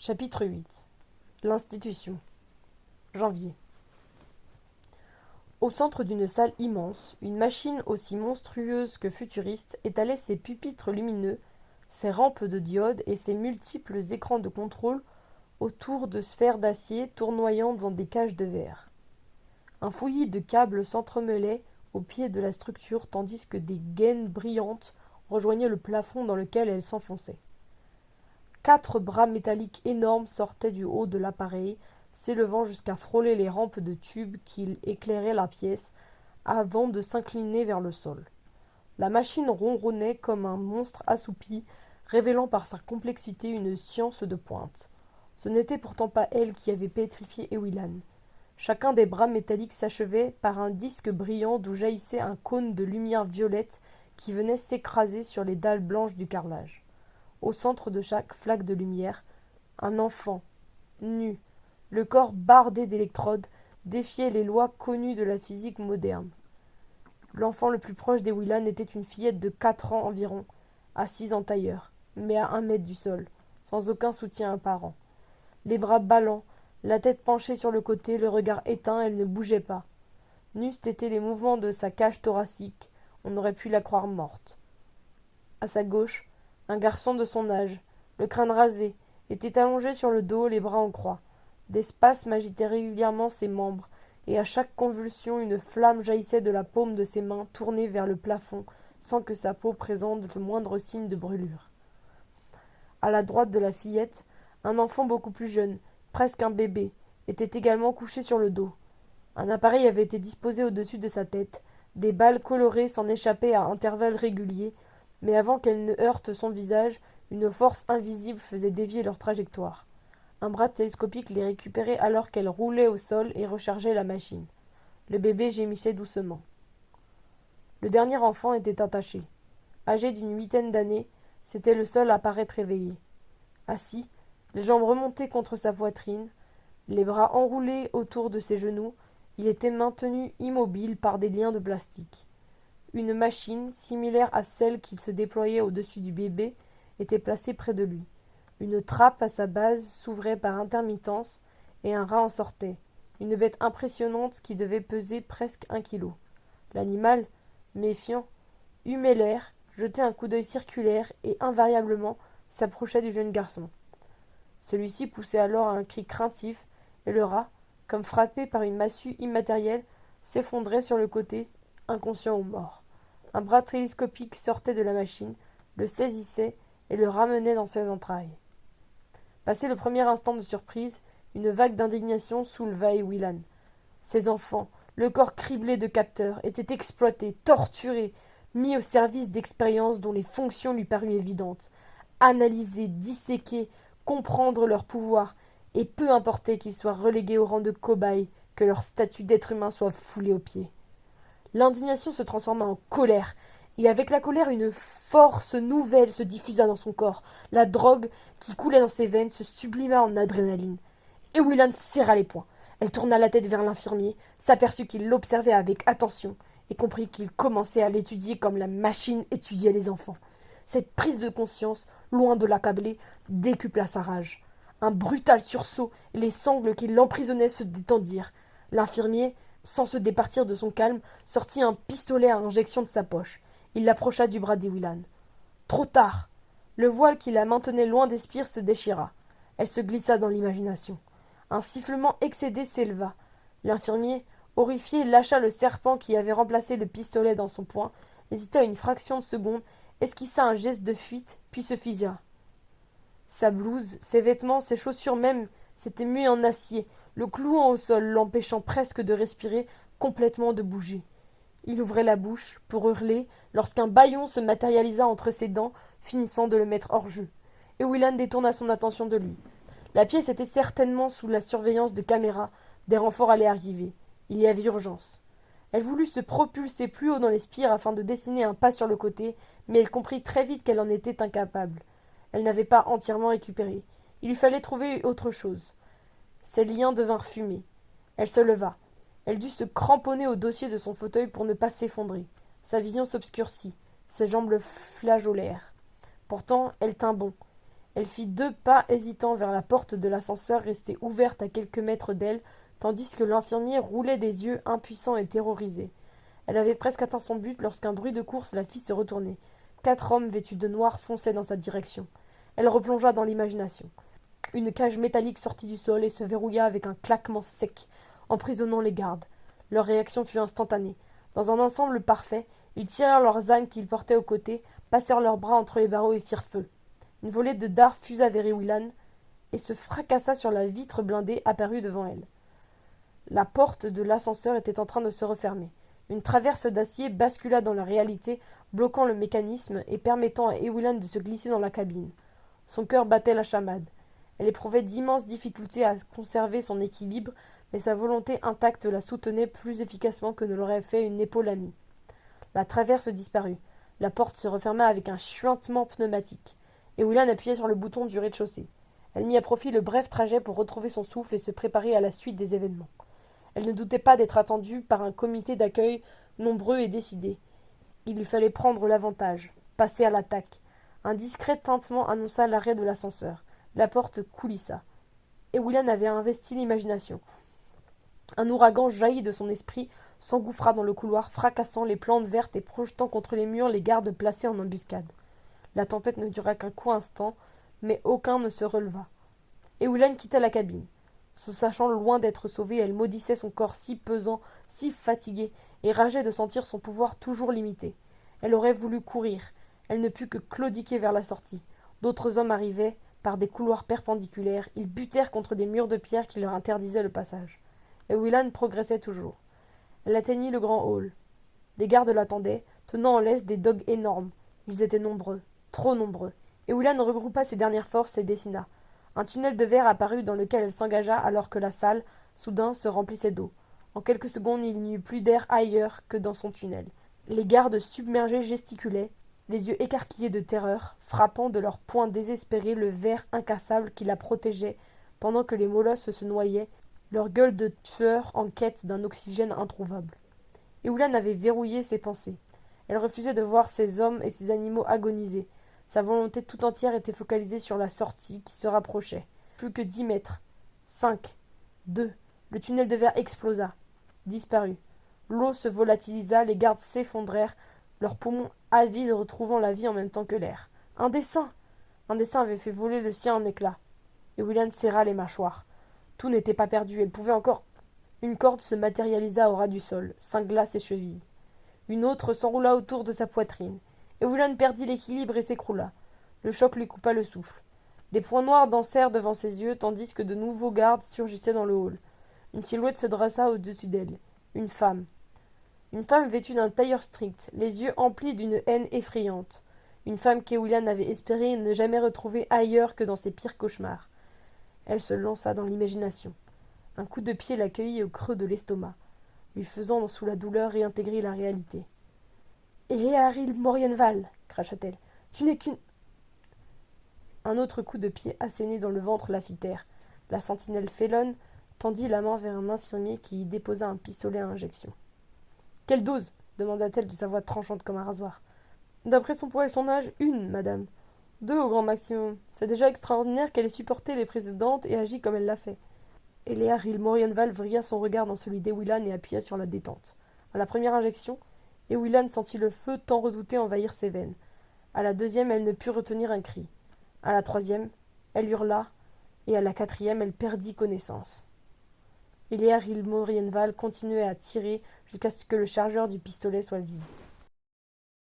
Chapitre 8. L'institution. Janvier. Au centre d'une salle immense, une machine aussi monstrueuse que futuriste étalait ses pupitres lumineux, ses rampes de diodes et ses multiples écrans de contrôle autour de sphères d'acier tournoyant dans des cages de verre. Un fouillis de câbles s'entremêlait au pied de la structure tandis que des gaines brillantes rejoignaient le plafond dans lequel elle s'enfonçait. 4 bras métalliques énormes sortaient du haut de l'appareil, s'élevant jusqu'à frôler les rampes de tubes qui éclairaient la pièce, avant de s'incliner vers le sol. La machine ronronnait comme un monstre assoupi, révélant par sa complexité une science de pointe. Ce n'était pourtant pas elle qui avait pétrifié Ewilan. Chacun des bras métalliques s'achevait par un disque brillant d'où jaillissait un cône de lumière violette qui venait s'écraser sur les dalles blanches du carrelage. Au centre de chaque flaque de lumière, un enfant, nu, le corps bardé d'électrodes, défiait les lois connues de la physique moderne. L'enfant le plus proche d'Ewilan était une fillette de 4 ans environ, assise en tailleur, mais à 1 mètre du sol, sans aucun soutien apparent. Les bras ballants, la tête penchée sur le côté, le regard éteint, elle ne bougeait pas. N'eussent été les mouvements de sa cage thoracique, on aurait pu la croire morte. À sa gauche, un garçon de son âge, le crâne rasé, était allongé sur le dos, les bras en croix. Des spasmes agitaient régulièrement ses membres, et à chaque convulsion une flamme jaillissait de la paume de ses mains tournées vers le plafond, sans que sa peau présente le moindre signe de brûlure. À la droite de la fillette, un enfant beaucoup plus jeune, presque un bébé, était également couché sur le dos. Un appareil avait été disposé au-dessus de sa tête, des balles colorées s'en échappaient à intervalles réguliers, mais avant qu'elles ne heurtent son visage, une force invisible faisait dévier leur trajectoire. Un bras télescopique les récupérait alors qu'elles roulaient au sol et rechargeait la machine. Le bébé gémissait doucement. Le dernier enfant était attaché. Âgé d'une 8aine d'années, c'était le seul à paraître éveillé. Assis, les jambes remontées contre sa poitrine, les bras enroulés autour de ses genoux, il était maintenu immobile par des liens de plastique. Une machine, similaire à celle qui se déployait au-dessus du bébé, était placée près de lui. Une trappe à sa base s'ouvrait par intermittence et un rat en sortait, une bête impressionnante qui devait peser presque 1 kilo. L'animal, méfiant, humait l'air, jetait un coup d'œil circulaire et invariablement s'approchait du jeune garçon. Celui-ci poussait alors un cri craintif et le rat, comme frappé par une massue immatérielle, s'effondrait sur le côté, inconscient ou mort. Un bras télescopique sortait de la machine, le saisissait et le ramenait dans ses entrailles. Passé le premier instant de surprise, une vague d'indignation souleva Ewilan. Ses enfants, le corps criblé de capteurs, étaient exploités, torturés, mis au service d'expériences dont les fonctions lui parurent évidentes. Analyser, disséquer, comprendre leur pouvoir, et peu importait qu'ils soient relégués au rang de cobayes, que leur statut d'être humain soit foulé aux pieds. L'indignation se transforma en colère, et avec la colère une force nouvelle se diffusa dans son corps. La drogue qui coulait dans ses veines se sublima en adrénaline. Ewilan serra les poings. Elle tourna la tête vers l'infirmier, s'aperçut qu'il l'observait avec attention, et comprit qu'il commençait à l'étudier comme la machine étudiait les enfants. Cette prise de conscience, loin de l'accabler, décupla sa rage. Un brutal sursaut, et les sangles qui l'emprisonnaient se détendirent. L'infirmier, sans se départir de son calme, sortit un pistolet à injection de sa poche. Il l'approcha du bras d'Ewilan. Trop tard. Le voile qui la maintenait loin des spires se déchira. Elle se glissa dans l'imagination. Un sifflement excédé s'éleva. L'infirmier, horrifié, lâcha le serpent qui avait remplacé le pistolet dans son poing, hésita une fraction de seconde, esquissa un geste de fuite, puis se figea. Sa blouse, ses vêtements, ses chaussures même s'étaient mués en acier, le clouant au sol, l'empêchant presque de respirer, complètement de bouger. Il ouvrait la bouche pour hurler lorsqu'un bâillon se matérialisa entre ses dents, finissant de le mettre hors jeu. Ewilan détourna son attention de lui. La pièce était certainement sous la surveillance de caméras, des renforts allaient arriver. Il y avait urgence. Elle voulut se propulser plus haut dans les spires afin de dessiner un pas sur le côté, mais elle comprit très vite qu'elle en était incapable. Elle n'avait pas entièrement récupéré. Il lui fallait trouver autre chose. Ses liens devinrent fumés. Elle se leva. Elle dut se cramponner au dossier de son fauteuil pour ne pas s'effondrer. Sa vision s'obscurcit. Ses jambes le flageolèrent. Pourtant, elle tint bon. Elle fit 2 pas hésitants vers la porte de l'ascenseur restée ouverte à quelques mètres d'elle, tandis que l'infirmier roulait des yeux impuissants et terrorisé. Elle avait presque atteint son but lorsqu'un bruit de course la fit se retourner. 4 hommes vêtus de noir fonçaient dans sa direction. Elle replongea dans l'imagination. Une cage métallique sortit du sol et se verrouilla avec un claquement sec, emprisonnant les gardes. Leur réaction fut instantanée. Dans un ensemble parfait, ils tirèrent leurs armes qu'ils portaient aux côtés, passèrent leurs bras entre les barreaux et firent feu. Une volée de dards fusa vers Iwilan et se fracassa sur la vitre blindée apparue devant elle. La porte de l'ascenseur était en train de se refermer. Une traverse d'acier bascula dans la réalité, bloquant le mécanisme et permettant à Iwilan de se glisser dans la cabine. Son cœur battait la chamade. Elle éprouvait d'immenses difficultés à conserver son équilibre, mais sa volonté intacte la soutenait plus efficacement que ne l'aurait fait une épaule amie. La traverse disparut. La porte se referma avec un chuintement pneumatique. Iwilan appuyait sur le bouton du rez-de-chaussée. Elle mit à profit le bref trajet pour retrouver son souffle et se préparer à la suite des événements. Elle ne doutait pas d'être attendue par un comité d'accueil nombreux et décidé. Il lui fallait prendre l'avantage, passer à l'attaque. Un discret tintement annonça l'arrêt de l'ascenseur. La porte coulissa. Iwilan avait investi l'imagination. Un ouragan jaillit de son esprit, s'engouffra dans le couloir, fracassant les plantes vertes et projetant contre les murs les gardes placés en embuscade. La tempête ne dura qu'un court instant, mais aucun ne se releva. Iwilan quitta la cabine. Se sachant loin d'être sauvée, elle maudissait son corps si pesant, si fatigué, et rageait de sentir son pouvoir toujours limité. Elle aurait voulu courir. Elle ne put que claudiquer vers la sortie. D'autres hommes arrivaient, par des couloirs perpendiculaires. Ils butèrent contre des murs de pierre qui leur interdisaient le passage. Iwilan progressait toujours. Elle atteignit le grand hall. Des gardes l'attendaient, tenant en laisse des dogs énormes. Ils étaient nombreux, trop nombreux. Iwilan regroupa ses dernières forces et dessina. Un tunnel de verre apparut dans lequel elle s'engagea alors que la salle, soudain, se remplissait d'eau. En quelques secondes, il n'y eut plus d'air ailleurs que dans son tunnel. Les gardes submergés gesticulaient, les yeux écarquillés de terreur, frappant de leurs poings désespérés le verre incassable qui la protégeait, pendant que les molosses se noyaient, leur gueule de tueurs en quête d'un oxygène introuvable. Iwilan avait verrouillé ses pensées. Elle refusait de voir ces hommes et ces animaux agoniser. Sa volonté tout entière était focalisée sur la sortie qui se rapprochait. Plus que 10 mètres. 5. 2. Le tunnel de verre explosa. Disparut. L'eau se volatilisa, les gardes s'effondrèrent, leurs poumons avides retrouvant la vie en même temps que l'air. Un dessein! Un dessein avait fait voler le sien en éclats. Iwilan serra les mâchoires. Tout n'était pas perdu, elle pouvait encore. Une corde se matérialisa au ras du sol, cingla ses chevilles. Une autre s'enroula autour de sa poitrine. Iwilan perdit l'équilibre et s'écroula. Le choc lui coupa le souffle. Des points noirs dansèrent devant ses yeux, tandis que de nouveaux gardes surgissaient dans le hall. Une silhouette se dressa au-dessus d'elle. Une femme. Une femme vêtue d'un tailleur strict, les yeux emplis d'une haine effrayante. Une femme qu'Iwilan avait espéré ne jamais retrouver ailleurs que dans ses pires cauchemars. Elle se lança dans l'imagination. Un coup de pied l'accueillit au creux de l'estomac, lui faisant sous la douleur réintégrer la réalité. « Earil Morienval !» cracha-t-elle. « Tu n'es qu'une... » Un autre coup de pied asséné dans le ventre la fit taire. La sentinelle félonne tendit la main vers un infirmier qui y déposa un pistolet à injection. « Quelle dose ?» demanda-t-elle de sa voix tranchante comme un rasoir. « D'après son poids et son âge, 1, madame. 2 au grand maximum. C'est déjà extraordinaire qu'elle ait supporté les précédentes et agi comme elle l'a fait. » Earil Morienval vrilla son regard dans celui d'Iwilan et appuya sur la détente. À la première injection, Iwilan sentit le feu tant redouté envahir ses veines. À la deuxième, elle ne put retenir un cri. À la troisième, elle hurla, et à la quatrième, elle perdit connaissance. Earil Morienval continuait à tirer jusqu'à ce que le chargeur du pistolet soit vide.